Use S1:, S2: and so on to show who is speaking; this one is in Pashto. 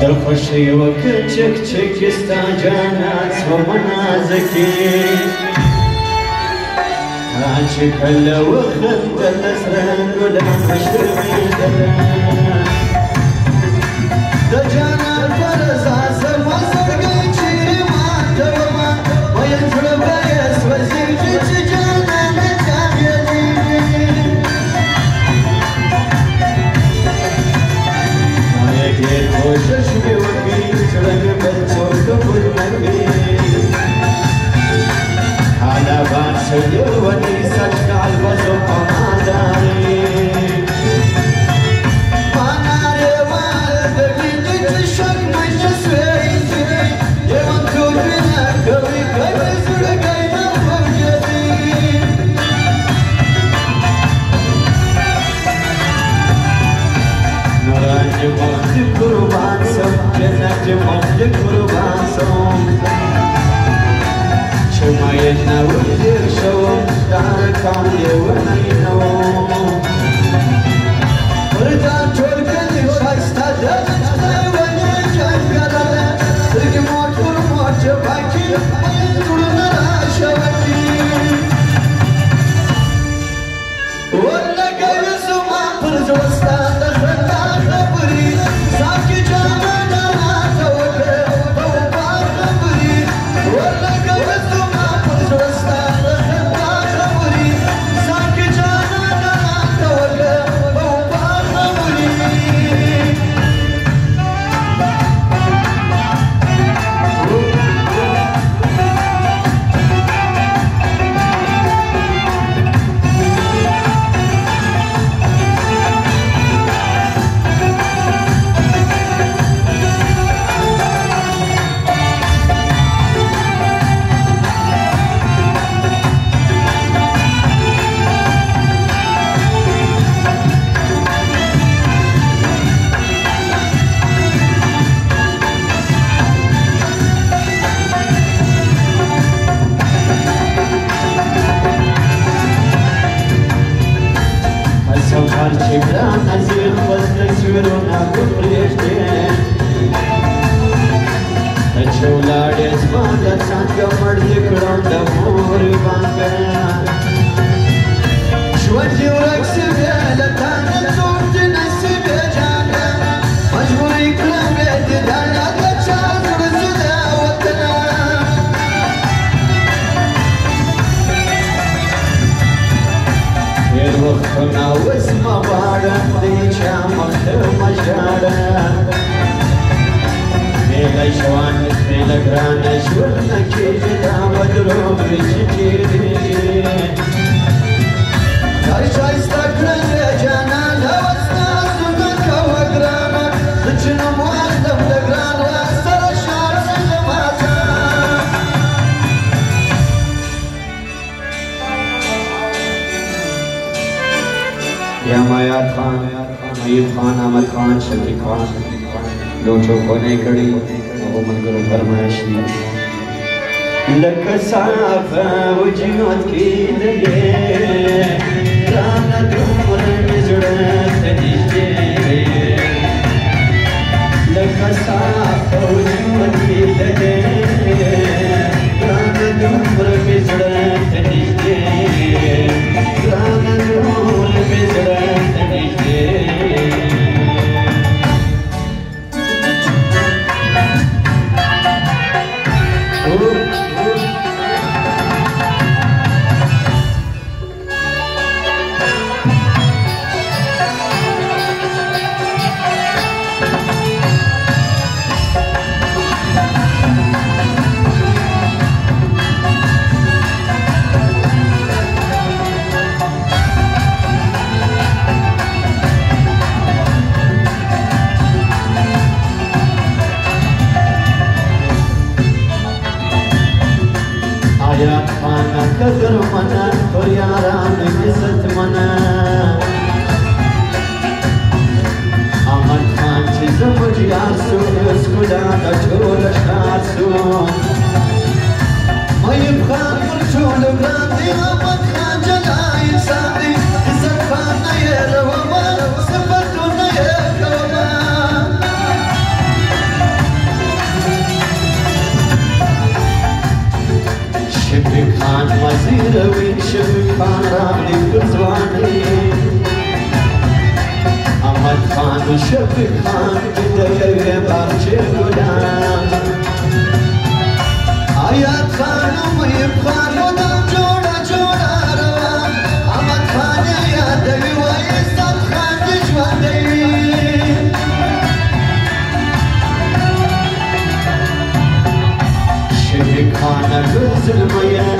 S1: دلخوشی وکر چک چک استا جانات و منازکی هاچی کل وخند دلسرن گلان مشرمی دلن دا جانات ورزاسم وزرگی چیری ماتوما وینزل بیس وزیجی چی جانان جامیدی مایگیر خوشش بیوکی چرنگ بلچو کبول مکی حالا بان سلیو ونی سجکال وزو قمادانی ماناره وال ببینی چشک مجسویتی یوان کوبینا کوی کوی زرگای نبودی نورانج مختی قربان سم جنت مختی قربان سم شمایت نویر شوم دار کامی ونینو بردان چول کلی شایستا دلچای ونی جنگلاله سرگ موت موت باکی باید دورنا راشوکی ولا گوی زمان پرزوستا دخلتا خبری ساکی جانا دانا توکه بوبا خبری ولا گوی زمان پرزوستا دخلتا خبری ساکی جانا دانا توکه بوبا خبری چگران ازیر خواست سورون اگو پریشتین چولاد اسمان دستان که مردی کران دمور بانگن شوانجی و رکسی بیلتان زوج نسی بیجانگن مجبوری کلم بیدی دانات لچان رزده وطنم یه وقت کناو اسم بارن دیچه مخت مجارن میل شوان میل گران شور نکی جدا بدرو بریشتی شایستا کرنگ جانان هوستا سنت کو گران چنو مواردم لگران سر شار سجماتا یا مایات خان ایوب خان احمد خان شفیق خان لوچو کونے کڑی وہ منگرو فرمائش لک صاف وجود کی لگے رانا دور مزڑت نشتے لک صاف وجود کی لگے رانا دور مزڑت نشتے رانا دور مزڑت نشتے قدر منا تو یاران عزت منا احمد خان چی زمج یار سو اسکولا دا چول شار سو مایب خان پر چول گران دی احمد خان جلائن ساندی عزت خان نیر وما صفتو نیر کوما روي شفيق خان راغلي بزواني أحمد خان وشفيق خان بداية بارشي الغلام آيات خان وميب خان ودم جوڑا جوڑا روا أحمد خان آيات دوي وإسان خان جوان دوي شفيق خان غزل ميان